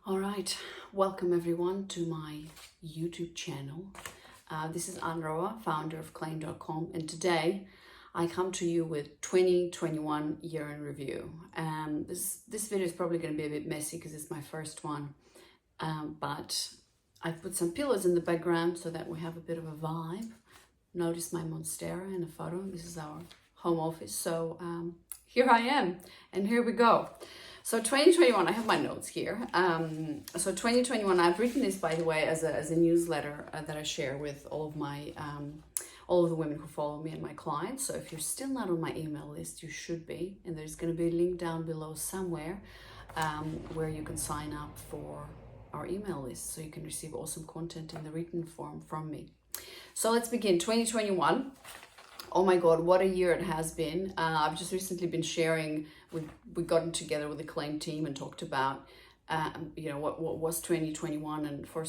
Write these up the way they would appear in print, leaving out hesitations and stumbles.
All right, welcome everyone to my YouTube channel. This is Anroa, founder of Claim.com, and today I come to you with 2021 year in review. This video is probably going to be a bit messy because it's my first one, but I've put some pillows in the background so that we have a bit of a vibe. Notice my monstera in a photo. This is our home office, so here I am, and here we go. So 2021, I have my notes here. So 2021, I've written this, by the way, as a newsletter that I share with all of my all of the women who follow me and my clients. So if you're still not on my email list, you should be, and there's going to be a link down below somewhere where you can sign up for our email list, so you can receive awesome content in the written form from me. So let's begin. 2021. Oh my God, what a year it has been. I've just recently been sharing, we've gotten together with the Claim team and talked about, what was 2021. And for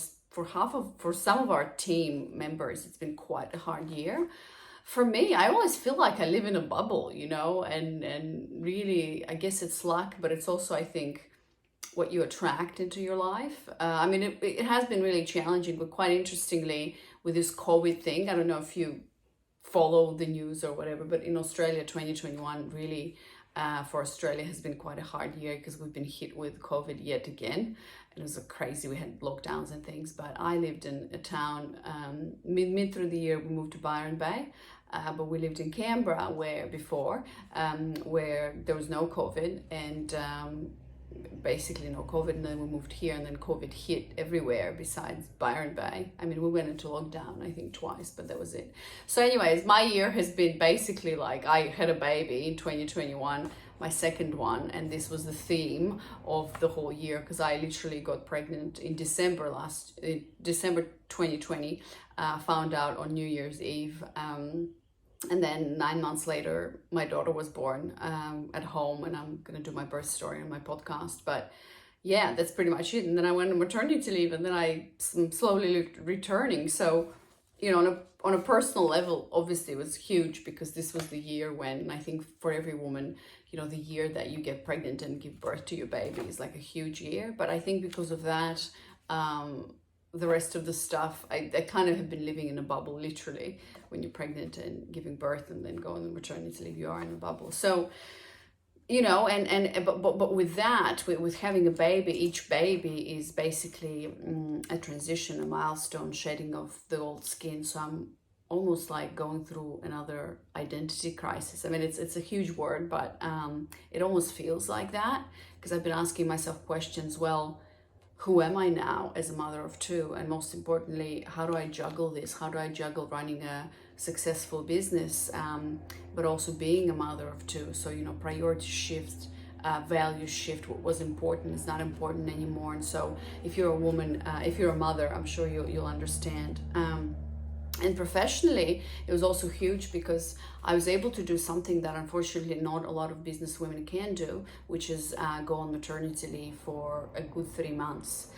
some of our team members, it's been quite a hard year. For me, I always feel like I live in a bubble, and really, I guess it's luck, but it's also, I think, what you attract into your life. It has been really challenging, but quite interestingly, with this COVID thing, I don't know if you follow the news or whatever, but in Australia, 2021 really for Australia has been quite a hard year because we've been hit with COVID yet again. It was crazy. We had lockdowns and things, but I lived in a town mid through the year. We moved to Byron Bay, but we lived in Canberra where there was no COVID and basically no COVID, and then we moved here, and then COVID hit everywhere besides Byron Bay. We went into lockdown I think twice, but that was it. So anyways, my year has been basically like I had a baby in 2021, my second one, and this was the theme of the whole year because I literally got pregnant in December 2020, found out on New Year's Eve. And then 9 months later, my daughter was born at home, and I'm going to do my birth story on my podcast. But yeah, that's pretty much it. And then I went on maternity leave, and then I'm slowly returning. So, on a personal level, obviously it was huge because this was the year when I think for every woman, the year that you get pregnant and give birth to your baby is like a huge year. But I think because of that, the rest of the stuff, I kind of have been living in a bubble, literally. When you're pregnant and giving birth and then go on the maternity leave, you are in a bubble. So, but with that, with having a baby, each baby is basically a transition, a milestone, shedding of the old skin. So I'm almost like going through another identity crisis. It's a huge word, but it almost feels like that because I've been asking myself questions. Well, who am I now as a mother of two? And most importantly, how do I juggle this? How do I juggle running a successful business, but also being a mother of two? So, priority shift, values shift. What was important is not important anymore. And so if you're a woman, if you're a mother, I'm sure you'll understand. And professionally, it was also huge because I was able to do something that unfortunately not a lot of business women can do, which is go on maternity leave for a good 3 months.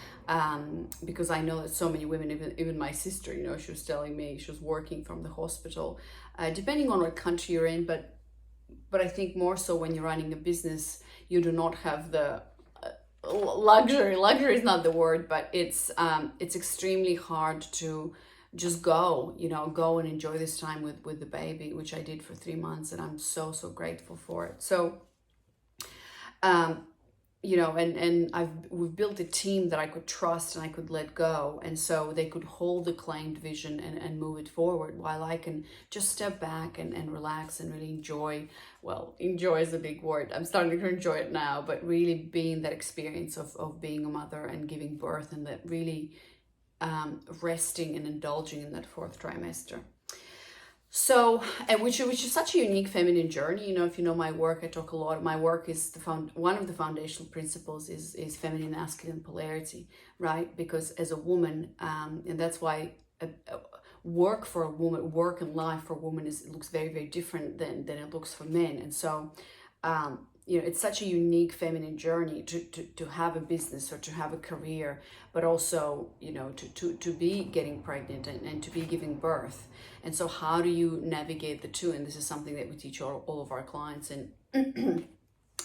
Because I know that so many women, even my sister, she was telling me she was working from the hospital, depending on what country you're in, but I think more so when you're running a business, you do not have the luxury is not the word, but it's extremely hard to just go and enjoy this time with the baby, which I did for 3 months, and I'm so grateful for it. So we've built a team that I could trust and I could let go, and so they could hold the claimed vision and move it forward while I can just step back and relax and really enjoy. Well, enjoy is a big word. I'm starting to enjoy it now, but really being that experience of being a mother and giving birth, and that really resting and indulging in that 4th trimester. So, which is such a unique feminine journey. If you know my work, I talk a lot. My work is one of the foundational principles is feminine, masculine polarity, right? Because as a woman, and that's why work for a woman, work and life for a woman looks very, very different than it looks for men. And so, it's such a unique feminine journey to have a business or to have a career, but also, to be getting pregnant and to be giving birth. And so how do you navigate the two? And this is something that we teach all of our clients. And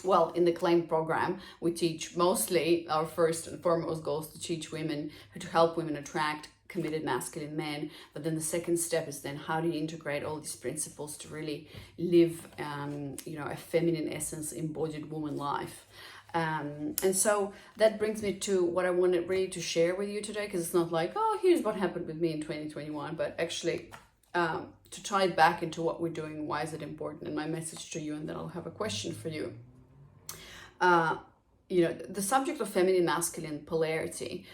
Well, in the claim program, we teach mostly, our first and foremost goal is to teach women, to help women attract committed masculine men. But then the second step is then how do you integrate all these principles to really live, a feminine essence, embodied woman life. And so that brings me to what I wanted really to share with you today, because it's not like, oh, here's what happened with me in 2021, but actually to tie it back into what we're doing, why is it important, and my message to you, and then I'll have a question for you. The subject of feminine masculine polarity,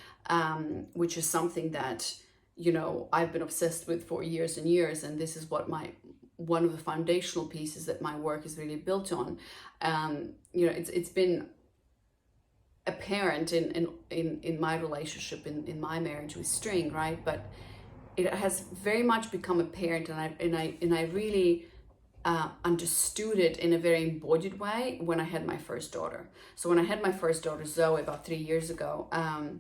which is something that, I've been obsessed with for years and years. And this is what one of the foundational pieces that my work is really built on. It's been apparent in my relationship, in my marriage with String, right? But it has very much become apparent, and I really understood it in a very embodied way when I had my first daughter. So when I had my first daughter, Zoe, about 3 years ago, and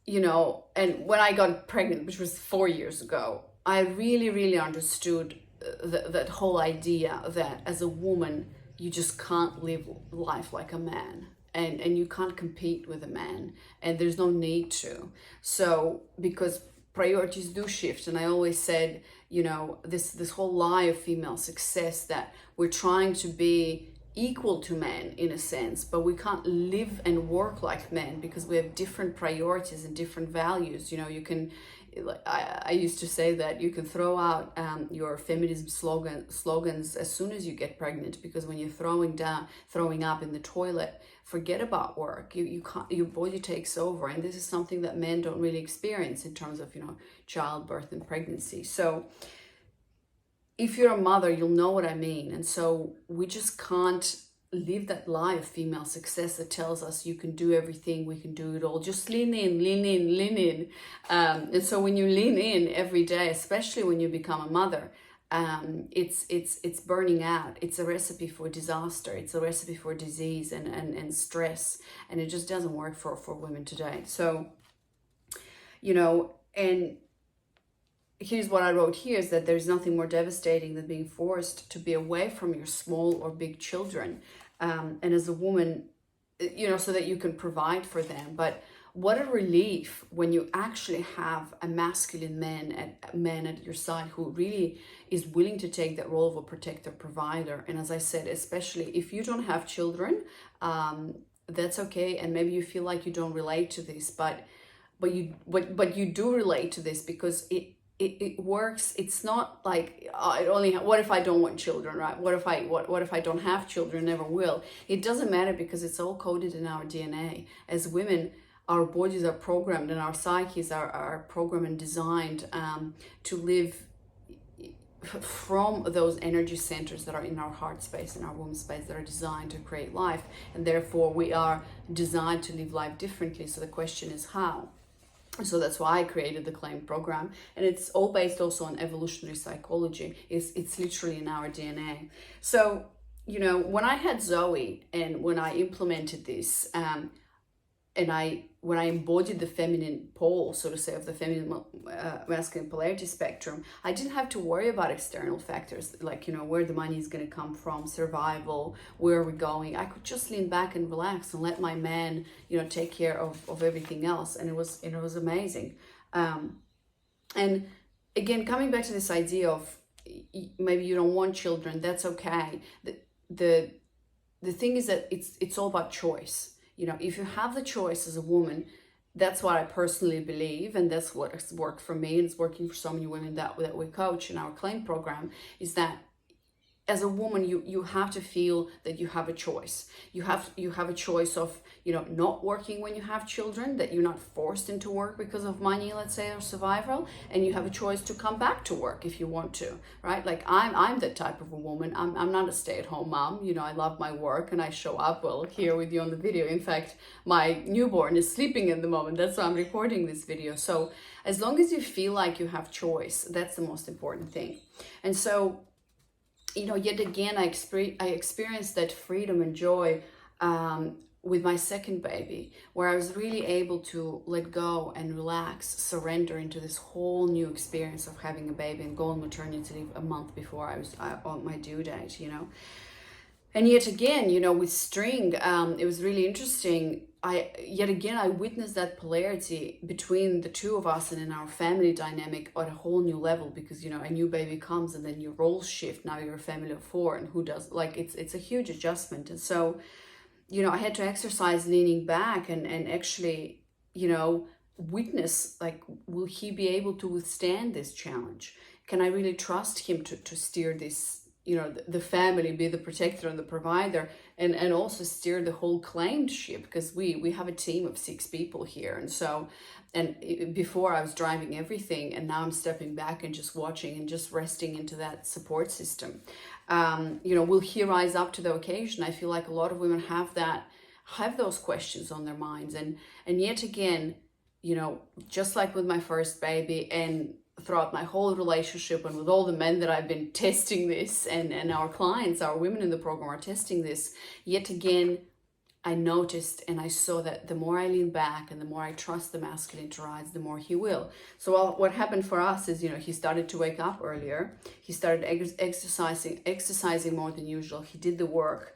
when I got pregnant, which was 4 years ago, I really, really understood that whole idea that as a woman, you just can't live life like a man. And you can't compete with a man, and there's no need to. So, because priorities do shift, and I always said, this whole lie of female success, that we're trying to be equal to men in a sense, but we can't live and work like men because we have different priorities and different values. I used to say that you can throw out your feminism slogans as soon as you get pregnant, because when you're throwing up in the toilet, forget about work. You can't, your body takes over, and this is something that men don't really experience in terms of childbirth and pregnancy. So if you're a mother, you'll know what I mean. And so we just can't live that lie of female success that tells us you can do everything, we can do it all. Just lean in, lean in, lean in. And so when you lean in every day, especially when you become a mother, it's burning out. It's a recipe for disaster. It's a recipe for disease and stress. And it just doesn't work for women today. So, and here's what I wrote here, is that there's nothing more devastating than being forced to be away from your small or big children. And as a woman, so that you can provide for them. But what a relief when you actually have a masculine man at your side who really is willing to take that role of a protector, provider. And as I said, especially if you don't have children, that's okay. And maybe you feel like you don't relate to this, but you do relate to this, because it works. It's not like what if I don't want children, right? What if I don't have children, never will? It doesn't matter, because it's all coded in our DNA. As women, our bodies are programmed, and our psyches are programmed and designed to live from those energy centers that are in our heart space, in our womb space, that are designed to create life. And therefore we are designed to live life differently. So the question is how. So that's why I created the claim program, and it's all based also on evolutionary psychology. It's literally in our DNA. So when I had Zoe, and when I implemented this, when I embodied the feminine pole, so to say, of the feminine masculine polarity spectrum, I didn't have to worry about external factors like where the money is going to come from, survival, where are we going. I could just lean back and relax and let my man take care of everything else, and it was amazing. And again, coming back to this idea of maybe you don't want children, that's okay. The thing is that it's all about choice. If you have the choice as a woman, that's what I personally believe, and that's what has worked for me, and it's working for so many women that we coach in our claim program, is that as a woman, you have to feel that you have a choice. You have a choice of not working when you have children, that you're not forced into work because of money, let's say, or survival, and you have a choice to come back to work if you want to, right? Like I'm that type of a woman. I'm not a stay-at-home mom. I love my work and I show up. Well, here with you on the video. In fact, my newborn is sleeping at the moment. That's why I'm recording this video. So as long as you feel like you have choice, that's the most important thing. And so yet again, I experienced that freedom and joy with my second baby, where I was really able to let go and relax, surrender into this whole new experience of having a baby, and go on maternity leave a month before I was on my due date, And yet again, you know, with string, it was really interesting. I witnessed that polarity between the two of us and in our family dynamic at a whole new level, because, you know, a new baby comes and then your roles shift. Now you're a family of four, and who does, like, it's a huge adjustment. And so, you know, I had to exercise leaning back and actually, you know, witness, like, will he be able to withstand this challenge? Can I really trust him to steer this, you know, the family, be the protector and the provider, and also steer the whole claimed ship, because we have a team of 6 people here. And so, before I was driving everything, and now I'm stepping back and just watching and just resting into that support system. You know, will he rise up to the occasion? I feel like a lot of women have those questions on their minds. And yet again, you know, just like with my first baby and throughout my whole relationship and with all the men that I've been testing this, and our clients, our women in the program are testing this, yet again, I noticed and I saw that the more I lean back and the more I trust the masculine to rise, the more he will. So what happened for us is, you know, he started to wake up earlier. He started exercising more than usual. He did the work.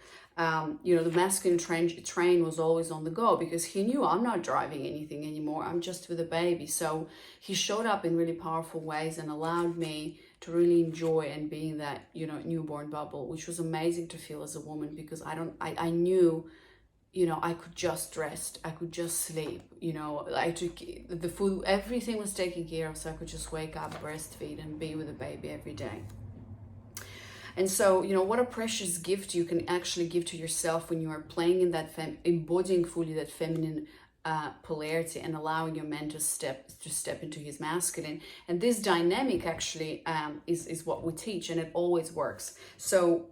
You know, the masculine train was always on the go, because he knew I'm not driving anything anymore. I'm just with a baby. So he showed up in really powerful ways and allowed me to really enjoy and be in that, you know, newborn bubble, which was amazing to feel as a woman, because I knew, you know, I could just rest, I could just sleep, you know, I took the food, everything was taken care of, so I could just wake up, breastfeed, and be with a baby every day. And so, you know, what a precious gift you can actually give to yourself when you are playing in that, embodying fully that feminine polarity, and allowing your man to step into his masculine. And this dynamic actually is what we teach, and it always works. So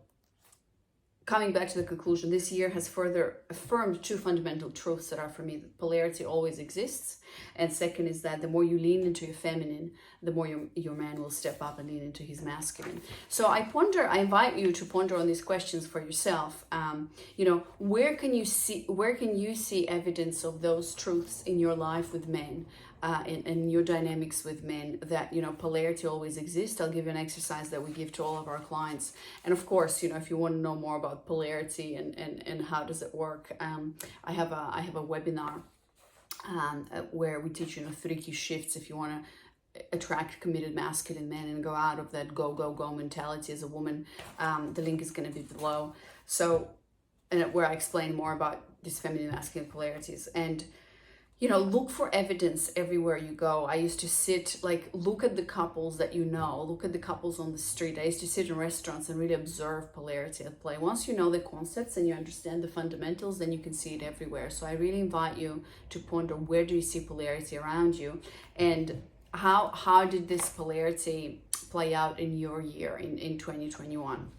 coming back to the conclusion, this year has further affirmed 2 fundamental truths that are, for me, that polarity always exists. And second is that the more you lean into your feminine, the more your man will step up and lean into his masculine. So I invite you to ponder on these questions for yourself. You know, where can you see evidence of those truths in your life with men? In your dynamics with men, that, you know, polarity always exists. I'll give you an exercise that we give to all of our clients. And of course, you know, if you want to know more about polarity and how does it work, I have a webinar where we teach, you know, 3 key shifts if you want to attract committed masculine men and go out of that go mentality as a woman. The link is going to be below. So, and where I explain more about these feminine masculine polarities. And, you know, look for evidence everywhere you go. I used to sit, like, look at the couples that you know, look at the couples on the street. I used to sit in restaurants and really observe polarity at play. Once you know the concepts and you understand the fundamentals, then you can see it everywhere. So I really invite you to ponder, where do you see polarity around you, and how did this polarity play out in your year in 2021?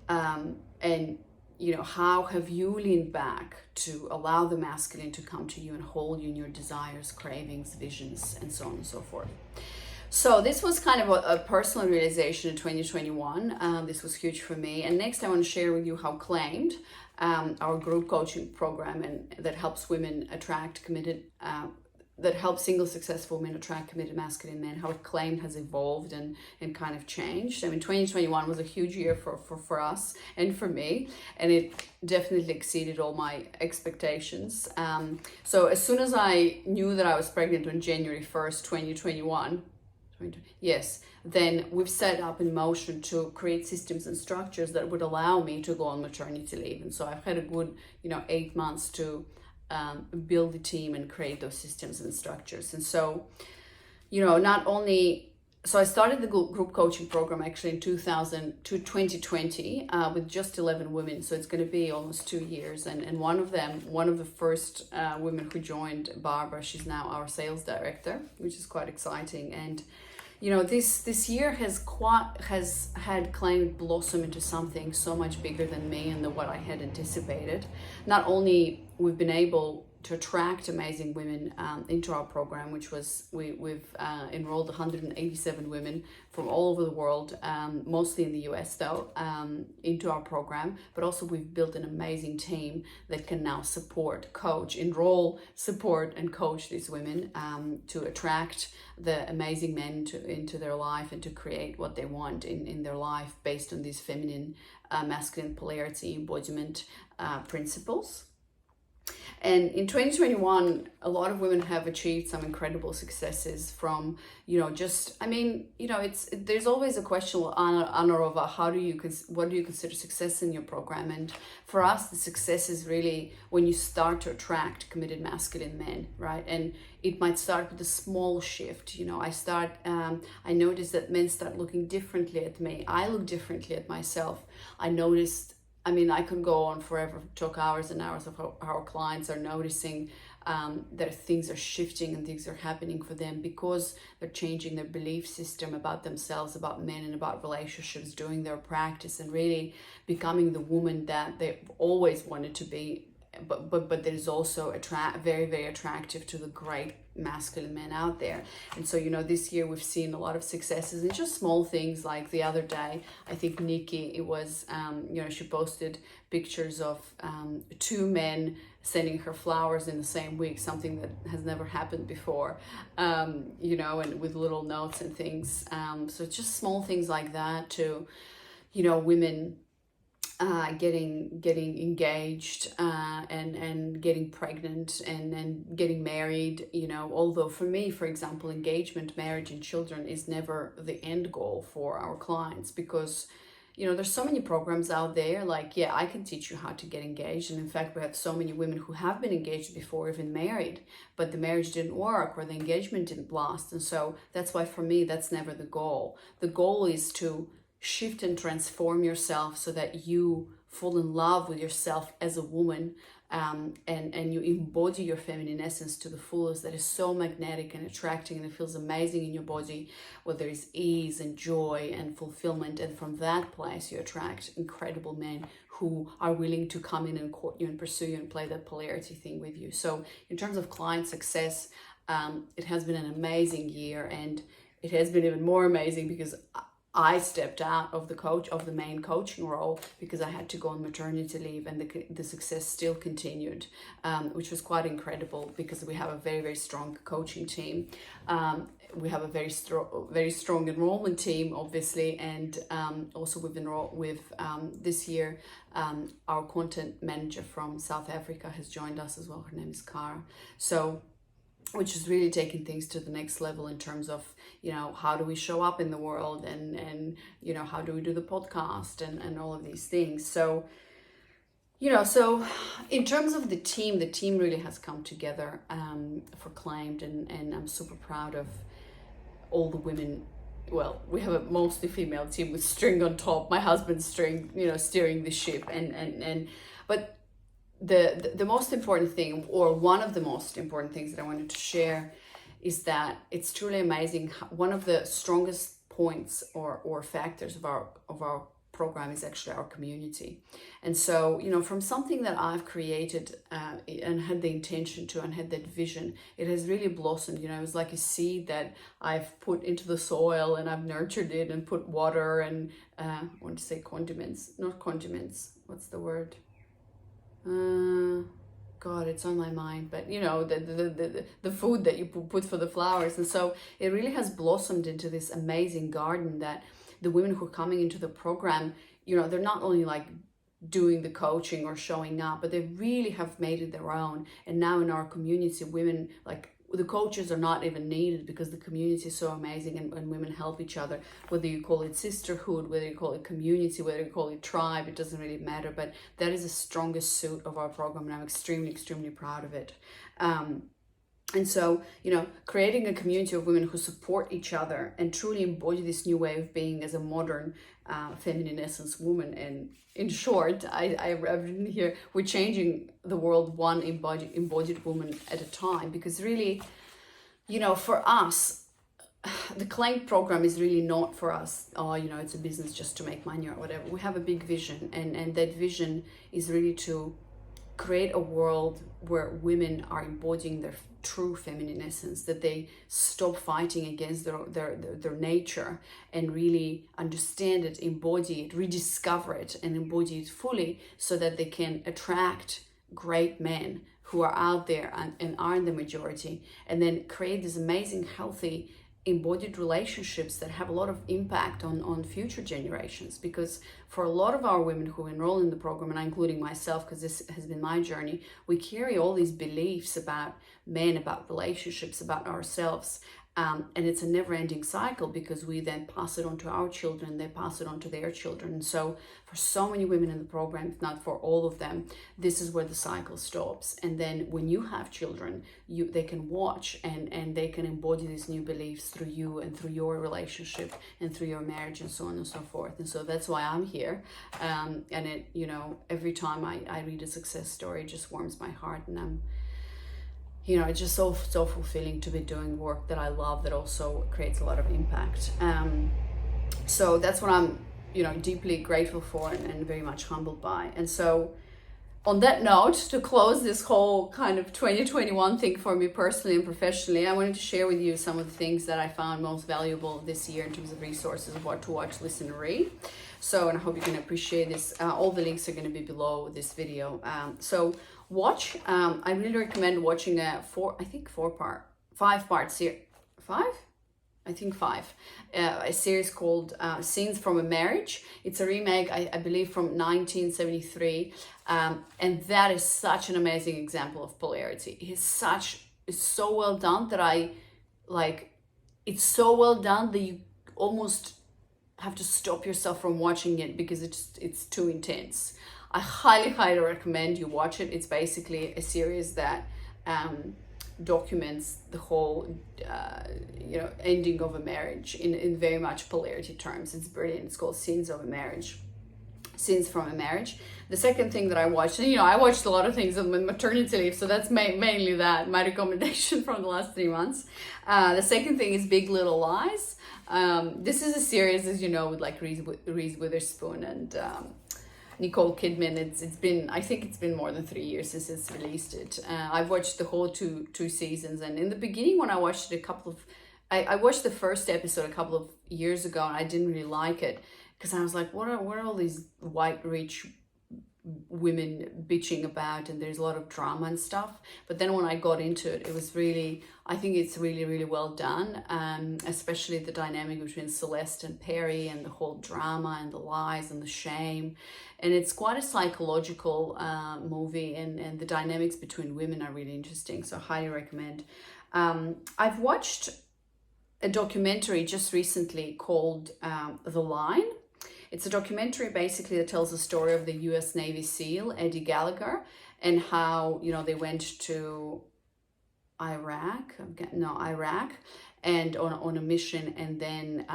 And you know, how have you leaned back to allow the masculine to come to you and hold you in your desires, cravings, visions, and so on and so forth. So this was kind of a personal realization in 2021. This was huge for me. And next I want to share with you how Claimed, our group coaching program, and that helps women attract committed, that helps single successful men attract committed masculine men, how Claimed has evolved and kind of changed. I mean, 2021 was a huge year for us and for me, and it definitely exceeded all my expectations. So as soon as I knew that I was pregnant on January 1st, 2021, yes, then we've set up in motion to create systems and structures that would allow me to go on maternity leave. And so I've had a good, you know, 8 months to build the team and create those systems and structures. And so, you know, so I started the group coaching program actually in 2020 with just 11 women. So it's going to be almost 2 years. And one of the first women who joined, Barbara, she's now our sales director, which is quite exciting. And, you know, this year has had Claimed blossom into something so much bigger than me and what I had anticipated. Not only we've been able to attract amazing women into our program, which was, we've enrolled 187 women from all over the world, mostly in the US though, into our program, but also we've built an amazing team that can now support, coach, enroll, support, and coach these women to attract the amazing men into their life and to create what they want in their life based on these feminine masculine polarity embodiment principles. And in 2021, a lot of women have achieved some incredible successes from, there's always a question, well, Anarova, what do you consider success in your program? And for us, the success is really when you start to attract committed masculine men, right? And it might start with a small shift. I noticed that men start looking differently at me. I look differently at myself. I could go on forever, talk hours and hours of how our clients are noticing that things are shifting and things are happening for them because they're changing their belief system about themselves, about men, and about relationships, doing their practice and really becoming the woman that they've always wanted to be. But that is also very, very attractive to the great masculine men out there. And so, this year we've seen a lot of successes in just small things. Like the other day, I think Nikki, it was, she posted pictures of 2 men sending her flowers in the same week, something that has never happened before, and with little notes and things. So it's just small things like that to, women getting engaged and getting pregnant and getting married, although for me, for example, engagement, marriage and children is never the end goal for our clients, because there's so many programs out there. Like, yeah, I can teach you how to get engaged, and in fact we have so many women who have been engaged before, even married, but the marriage didn't work or the engagement didn't last. And so that's why for me that's never the goal. The goal is to shift and transform yourself so that you fall in love with yourself as a woman, and you embody your feminine essence to the fullest. That is so magnetic and attracting, and it feels amazing in your body, where there is ease and joy and fulfillment. And from that place you attract incredible men who are willing to come in and court you and pursue you and play that polarity thing with you. So in terms of client success, it has been an amazing year, and it has been even more amazing because I stepped out of the main coaching role because I had to go on maternity leave, and the success still continued, which was quite incredible because we have a very, very strong coaching team. We have a very strong enrollment team, obviously, and also this year our content manager from South Africa has joined us as well. Her name is Cara. So, which is really taking things to the next level in terms of, how do we show up in the world, and how do we do the podcast and all of these things. So, so in terms of the team really has come together for Claimed, and I'm super proud of all the women. Well, we have a mostly female team with string on top, my husband's string, steering the ship, but the most important thing, or one of the most important things that I wanted to share, is that it's truly amazing. One of the strongest points or factors of our program is actually our community. And so, from something that I've created and had the intention to, and had that vision, it has really blossomed. It was like a seed that I've put into the soil, and I've nurtured it and put water and I want to say not condiments. What's the word? God, it's on my mind, but the food that you put for the flowers. And so it really has blossomed into this amazing garden that the women who are coming into the program, they're not only like doing the coaching or showing up, but they really have made it their own. And now in our community, women, like, the coaches are not even needed because the community is so amazing, and women help each other. Whether you call it sisterhood, whether you call it community, whether you call it tribe, it doesn't really matter. But that is the strongest suit of our program, and I'm extremely, extremely proud of it. And so, creating a community of women who support each other and truly embody this new way of being as a modern feminine essence woman. And in short, I've written here, we're changing the world one embodied woman at a time. Because really, for us, the Claimed program is really not for us, it's a business just to make money or whatever. We have a big vision, and that vision is really to create a world where women are embodying their true feminine essence, that they stop fighting against their nature and really understand it, embody it, rediscover it, and embody it fully, so that they can attract great men who are out there and are in the majority, and then create this amazing, healthy embodied relationships that have a lot of impact on future generations. Because for a lot of our women who enroll in the program, and including myself, because this has been my journey, we carry all these beliefs about men, about relationships, about ourselves. And it's a never-ending cycle, because we then pass it on to our children, they pass it on to their children. And so for so many women in the program, if not for all of them, this is where the cycle stops. And then when you have children, they can watch and they can embody these new beliefs through you and through your relationship and through your marriage and so on and so forth. And so that's why I'm here. And it, every time I read a success story, it just warms my heart, and it's just so fulfilling to be doing work that I love, that also creates a lot of impact. So that's what I'm, deeply grateful for and very much humbled by. And so on that note, to close this whole kind of 2021 thing for me personally and professionally, I wanted to share with you some of the things that I found most valuable this year in terms of resources of what to watch, listen, and read. So, and I hope you can appreciate this. All the links are going to be below this video. So watch, I really recommend watching a five-part series. A series called Scenes from a Marriage. It's a remake, I believe, from 1973, and that is such an amazing example of polarity. It's so well done that it's so well done that you almost have to stop yourself from watching it, because it's too intense. I highly recommend you watch it. It's basically a series that documents the whole ending of a marriage in very much polarity terms. It's brilliant. It's called Scenes from a Marriage. The second thing that I watched, and I watched a lot of things on my maternity leave, so that's mainly that, my recommendation from the last 3 months. The second thing is Big Little Lies. This is a series, as you know, with like Reese Witherspoon and Nicole Kidman. I think it's been more than 3 years since it's released it. I've watched the whole two seasons, and in the beginning when I watched it I watched the first episode a couple of years ago, and I didn't really like it, because I was like, what are all these white rich women bitching about, and there's a lot of drama and stuff. But then when I got into it, I think it's really well done, especially the dynamic between Celeste and Perry, and the whole drama and the lies and the shame. And it's quite a psychological movie, and the dynamics between women are really interesting, so I highly recommend. I've watched a documentary just recently called The Line. It's a documentary basically that tells the story of the US Navy SEAL, Eddie Gallagher, and how, they went to Iraq, and on a mission, and then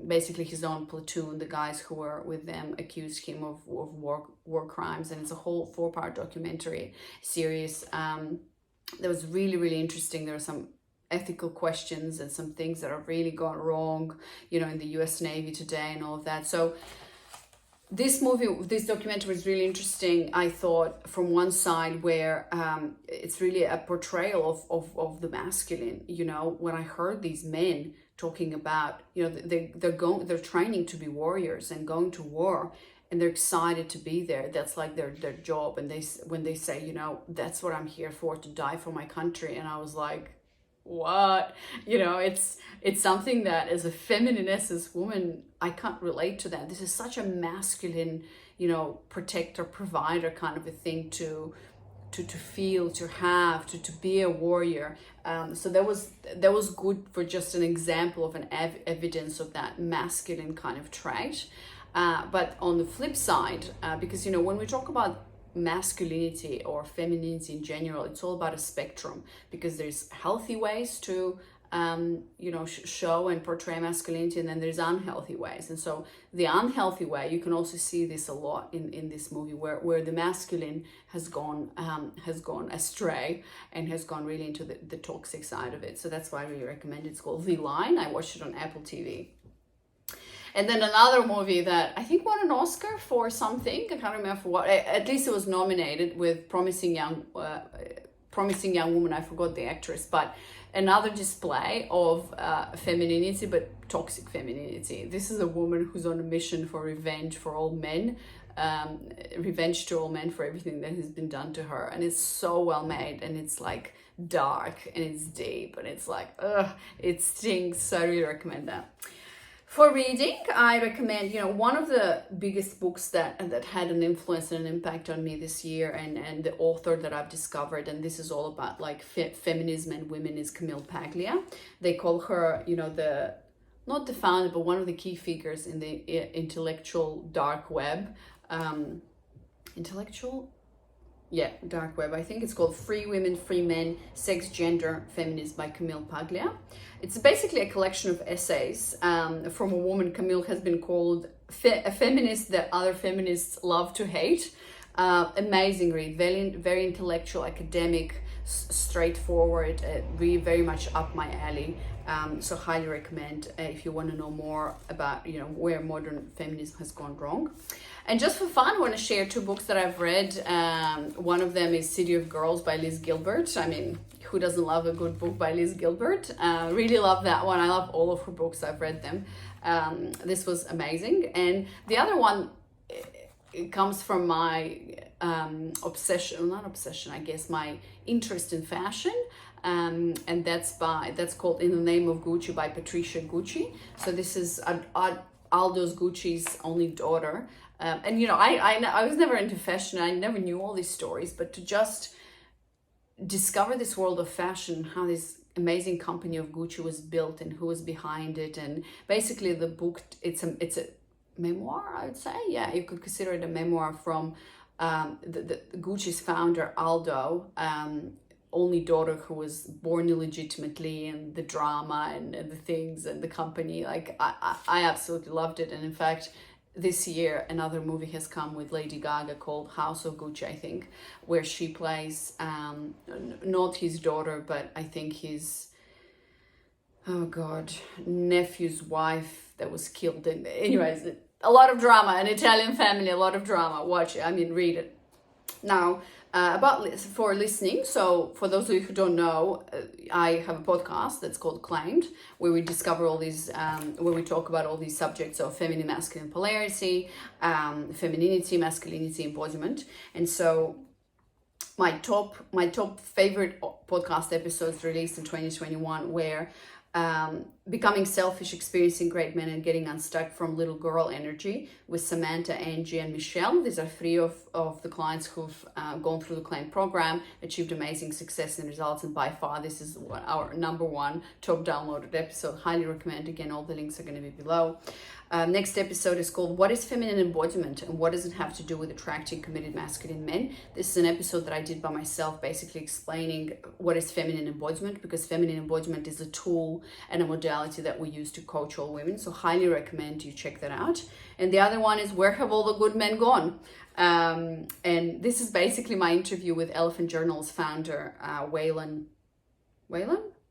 basically his own platoon, the guys who were with them, accused him of war crimes. And it's a whole 4-part documentary series that was really interesting. There were some ethical questions and some things that are really gone wrong, in the US Navy today and all of that. So this documentary was really interesting, I thought, from one side, where it's really a portrayal of the masculine. When I heard these men talking about, they're training to be warriors and going to war, and they're excited to be there. That's like their job. And when they say, that's what I'm here for, to die for my country. And I was like, what? It's something that, as a feminine, as woman, I can't relate to that. This is such a masculine, protector, provider kind of a thing to feel, to have, to be a warrior. So that was good for just an example of an evidence of that masculine kind of trait. But on the flip side, because when we talk about masculinity or femininity in general, it's all about a spectrum, because there's healthy ways to show and portray masculinity, and then there's unhealthy ways. And so the unhealthy way, you can also see this a lot in this movie, where the masculine has gone astray and has gone really into the toxic side of it. So that's why I really recommend it. It's called The Line. I watched it on Apple TV. And then another movie that I think won an Oscar for something, I can't remember for what, at least it was nominated, with Promising Young Woman, I forgot the actress, but another display of femininity, but toxic femininity. This is a woman who's on a mission for revenge for all men revenge to all men for everything that has been done to her. And it's so well made, and it's like dark and it's deep and it's like, it stings. So I really recommend that. For reading, I recommend, one of the biggest books that had an influence and an impact on me this year, and the author that I've discovered, and this is all about like feminism and women, is Camille Paglia. They call her, not the founder, but one of the key figures in the intellectual dark web. Dark web. I think it's called Free Women, Free Men, Sex, Gender, Feminism by Camille Paglia. It's basically a collection of essays from a woman. Camille has been called a feminist that other feminists love to hate. Amazing read, very intellectual, academic, straightforward, really very much up my alley. So highly recommend if you want to know more about where modern feminism has gone wrong. And just for fun, I want to share two books that I've read. One of them is City of Girls by Liz Gilbert. I mean, who doesn't love a good book by Liz Gilbert? Really love that one. I love all of her books. I've read them. This was amazing. And the other one, it comes from my my interest in fashion. And that's called In the Name of Gucci by Patricia Gucci. So this is Aldous Gucci's only daughter. And I was never into fashion. I never knew all these stories, but to just discover this world of fashion, how this amazing company of Gucci was built and who was behind it. And basically the book, it's a memoir, I would say. Yeah, you could consider it a memoir from the Gucci's founder, Aldo, only daughter who was born illegitimately, and the drama and the things and the company. Like I absolutely loved it. And in fact, this year another movie has come with Lady Gaga called House of Gucci, I think, where she plays not his daughter, but I think his nephew's wife that was killed. And anyways, a lot of drama, an Italian family, a lot of drama. Watch it, read it. Now, for listening, so for those of you who don't know, I have a podcast that's called Claimed, where we discover all these, where we talk about all these subjects of feminine, masculine polarity, femininity, masculinity, embodiment. And so my top favorite podcast episodes released in 2021 were Becoming Selfish, Experiencing Great Men, and Getting Unstuck from Little Girl Energy with Samantha, Angie, and Michelle. These are three of the clients who've gone through the Claim program, achieved amazing success and results, and by far this is our number one top downloaded episode. Highly recommend. Again, all the links are going to be below. Next episode is called What is Feminine Embodiment and What Does It Have to Do with Attracting Committed Masculine Men? This is an episode that I did by myself, basically explaining what is feminine embodiment, because feminine embodiment is a tool and a modality that we use to coach all women. So highly recommend you check that out. And the other one is Where Have All the Good Men Gone? And this is basically my interview with Elephant Journal's founder, Waylon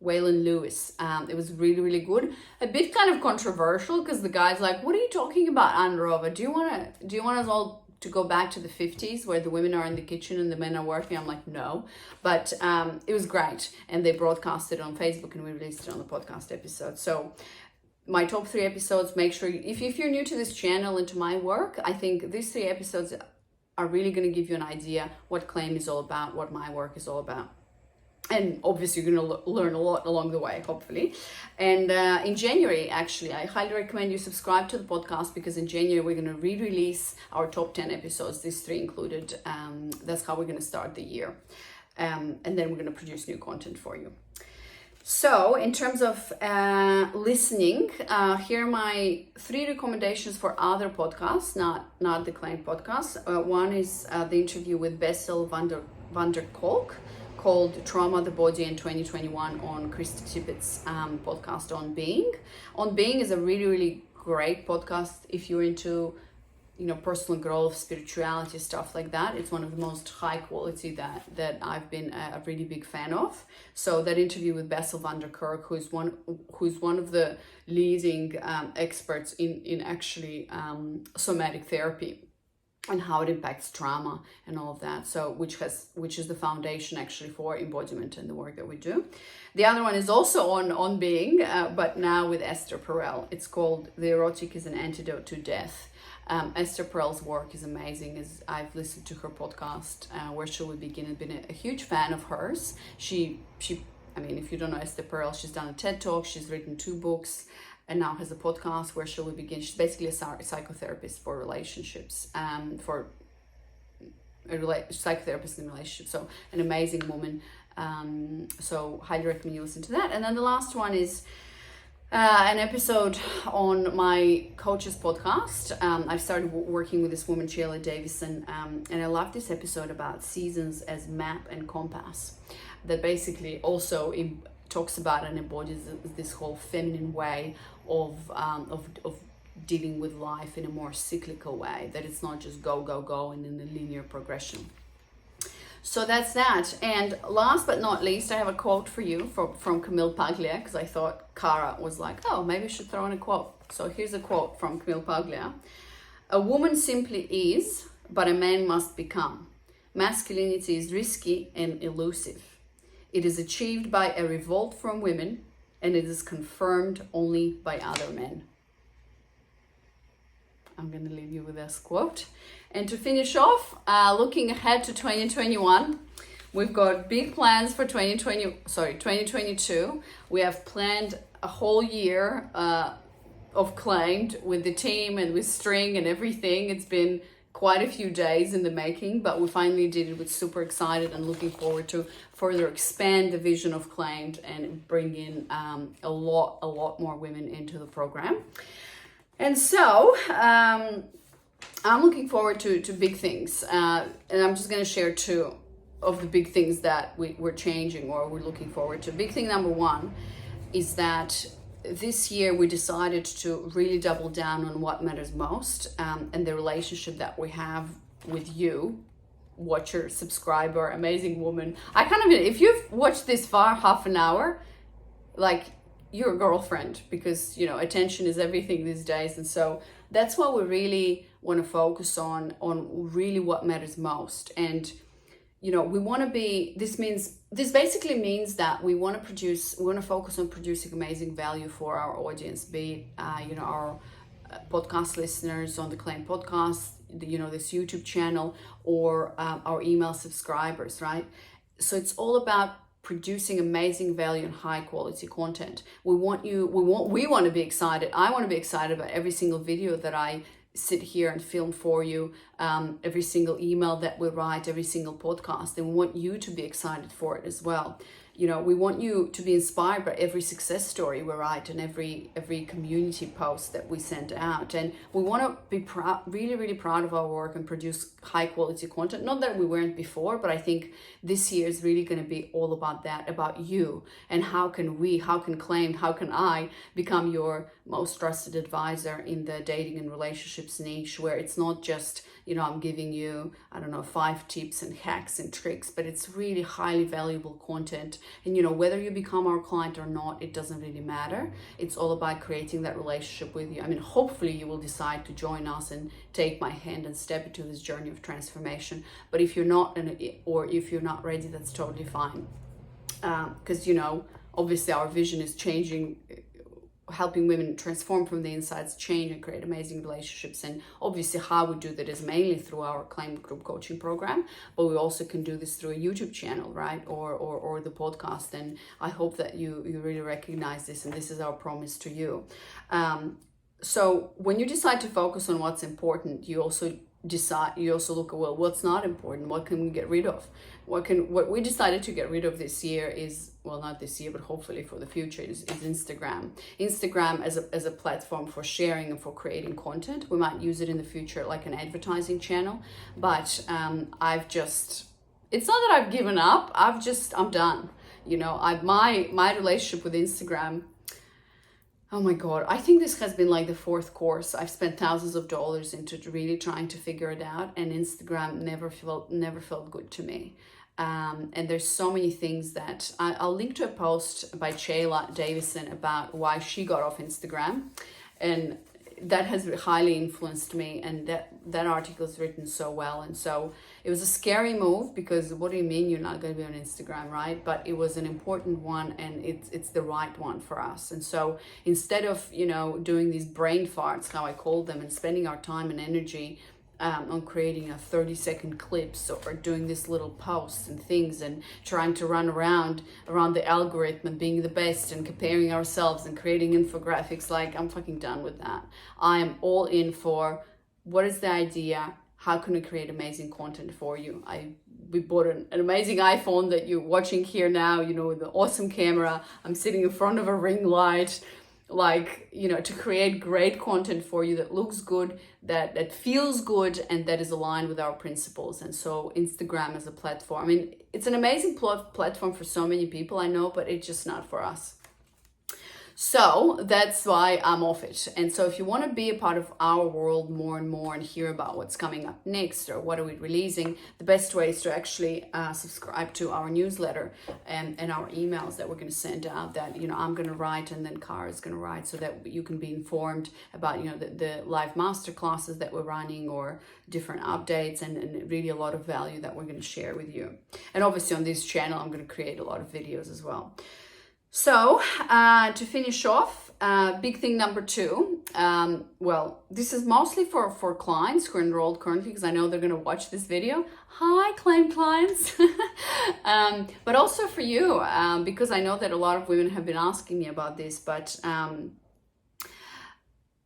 Lewis. It was really, really good. A bit kind of controversial because the guy's like, what are you talking about, Androva? Do you want us all to go back to the 50s where the women are in the kitchen and the men are working? I'm like, no. But it was great. And they broadcast it on Facebook and we released it on the podcast episode. So my top 3 episodes, make sure, if you're new to this channel and to my work, I think these 3 episodes are really going to give you an idea what Claim is all about, what my work is all about. And obviously you're going to learn a lot along the way, hopefully. And in January, actually, I highly recommend you subscribe to the podcast, because in January we're going to re-release our top 10 episodes, these 3 included. That's how we're going to start the year. And then we're going to produce new content for you. So in terms of listening, here are my 3 recommendations for other podcasts, not the Claim podcast. One is the interview with Bessel van der Kolk, called Trauma, the Body in 2021 on Christy Tippett's podcast On Being. On Being is a really, really great podcast if you're into, personal growth, spirituality, stuff like that. It's one of the most high quality that I've been a really big fan of. So that interview with Bessel van der Kolk, who's one of the leading experts in actually somatic therapy. and how it impacts trauma and all of that. So which is the foundation actually for embodiment and the work that we do. The other one is also on being, but now with Esther Perel. It's called The Erotic is an Antidote to Death. Esther Perel's work is amazing. I've listened to her podcast, Where Shall We Begin? I've been a huge fan of hers. I mean, if you don't know Esther Perel, she's done a TED Talk, she's written 2 books, and now has a podcast, Where Shall We Begin? She's basically a psychotherapist for relationships, psychotherapist in relationships. So an amazing woman. So highly recommend you listen to that. And then the last one is an episode on my coach's podcast. I've started working with this woman, Sheila Davison, and I love this episode about seasons as map and compass, that basically also talks about and embodies this whole feminine way of dealing with life in a more cyclical way, that it's not just go, go, go and in a linear progression. So that's that. And last but not least, I have a quote for you from Camille Paglia, because I thought Cara was like, oh, maybe I should throw in a quote. So here's a quote from Camille Paglia. A woman simply is, but a man must become. Masculinity is risky and elusive. It is achieved by a revolt from women, and it is confirmed only by other men. I'm going to leave you with this quote. And to finish off, looking ahead to 2021, we've got big plans for 2022. We have planned a whole year of Claimed with the team and with String and everything. It's been quite a few days in the making, but we finally did it. We're super excited and looking forward to further expand the vision of Claimed and bring in a lot more women into the program. And so I'm looking forward to big things, and I'm just going to share 2 of the big things that we're changing or we're looking forward to. Big thing number 1 is that this year we decided to really double down on what matters most, and the relationship that we have with you, watcher, subscriber, amazing woman. I kind of, if you've watched this far, half an hour, like, you're a girlfriend, because attention is everything these days. And so that's what we really want to focus on really what matters most. And we want to be, this basically means that we want to focus on producing amazing value for our audience, be it our podcast listeners on the Claim podcast, this YouTube channel, or our email subscribers, right? So it's all about producing amazing value and high quality content. We want to be excited. I want to be excited about every single video that I sit here and film for you, every single email that we write, every single podcast, and we want you to be excited for it as well. We want you to be inspired by every success story we write and every community post that we send out. And we want to be really, really proud of our work and produce high quality content. Not that we weren't before, but I think this year is really going to be all about that, about you, and how can Claimed, how can I become your most trusted advisor in the dating and relationships niche, where it's not just, I'm giving you, 5 tips and hacks and tricks, but it's really highly valuable content. And whether you become our client or not, it doesn't really matter. It's all about creating that relationship with you. Hopefully you will decide to join us and take my hand and step into this journey of transformation. But if you're not, or if you're not ready, that's totally fine. Because obviously our vision is changing, helping women transform from the insides, change and create amazing relationships. And obviously how we do that is mainly through our Claimed group coaching program, but we also can do this through a YouTube channel, right? Or the podcast. And I hope that you really recognize this, and this is our promise to you. So when you decide to focus on what's important, you also look at, well, what's not important? What can we get rid of? What we decided to get rid of this year is, well, not this year, but hopefully for the future, is Instagram. Instagram as a platform for sharing and for creating content. We might use it in the future like an advertising channel, but it's not that I've given up. I'm done. My relationship with Instagram, oh my God, I think this has been like the 4th course. I've spent thousands of dollars into really trying to figure it out, and Instagram never felt good to me. And there's so many things that I'll link to a post by Sheila Davison about why she got off Instagram. And that has highly influenced me, and that article is written so well. And so it was a scary move, because what do you mean you're not going to be on Instagram, right? But it was an important one, and it's the right one for us. And so instead of, you know, doing these brain farts, how I call them, and spending our time and energy on creating a 30-second clips, or doing this little posts and things, and trying to run around the algorithm and being the best and comparing ourselves and creating infographics, like, I'm fucking done with that. I am all in for, what is the idea? How can we create amazing content for you? We bought an amazing iPhone that you're watching here now, you know, with an awesome camera. I'm sitting in front of a ring light, like, you know, to create great content for you that looks good, that feels good, and that is aligned with our principles. And so Instagram as a platform, I mean, it's an amazing platform for so many people, I know, but it's just not for us. So that's why I'm off it. And so if you want to be a part of our world more and more, and hear about what's coming up next, or what are we releasing, the best way is to actually subscribe to our newsletter and our emails that we're going to send out, that, you know, I'm going to write, and then Cara is going to write, so that you can be informed about, you know, the live master classes that we're running, or different updates, and really a lot of value that we're going to share with you. And obviously on this channel, I'm going to create a lot of videos as well. So to finish off, big thing number 2, well, this is mostly for clients who are enrolled currently, because I know they're going to watch this video. Hi, Claim clients. But also for you, because I know that a lot of women have been asking me about this. But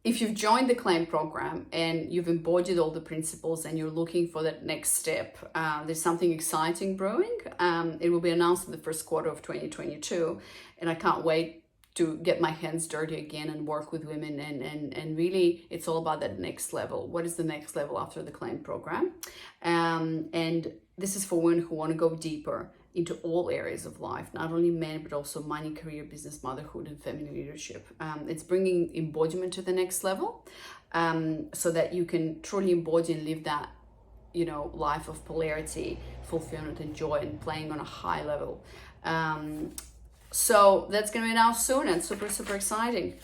if you've joined the Claim program and you've embodied all the principles, and you're looking for that next step, there's something exciting brewing. It will be announced in the first quarter of 2022. And I can't wait to get my hands dirty again and work with women. And really, it's all about that next level. What is the next level after the Claim program? And this is for women who want to go deeper into all areas of life, not only men, but also money, career, business, motherhood, and feminine leadership. It's bringing embodiment to the next level, so that you can truly embody and live that, you know, life of polarity, fulfillment, and joy, and playing on a high level. So that's going to be announced soon, and super, super exciting.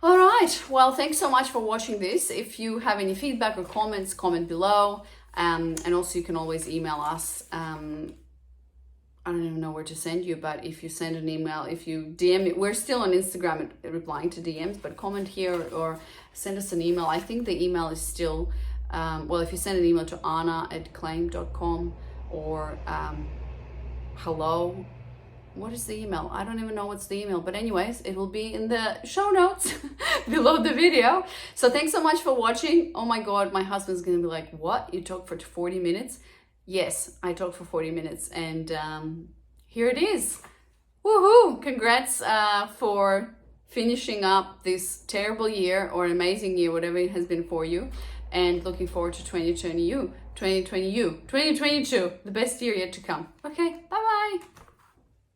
All right. Well, thanks so much for watching this. If you have any feedback or comments, comment below. And also you can always email us. I don't even know where to send you, but if you send an email, if you DM me, we're still on Instagram replying to DMs, but comment here or send us an email. I think the email is still, well, if you send an email to anna@claim.com, or hello, what is the email? I don't even know what's the email, but anyways, it will be in the show notes below the video. So thanks so much for watching. Oh my God, my husband's gonna be like, what? You talked for 40 minutes? Yes, I talked for 40 minutes, and here it is. Woohoo! Congrats for finishing up this terrible year, or amazing year, whatever it has been for you, and looking forward to 2022, the best year yet to come. Okay, bye-bye.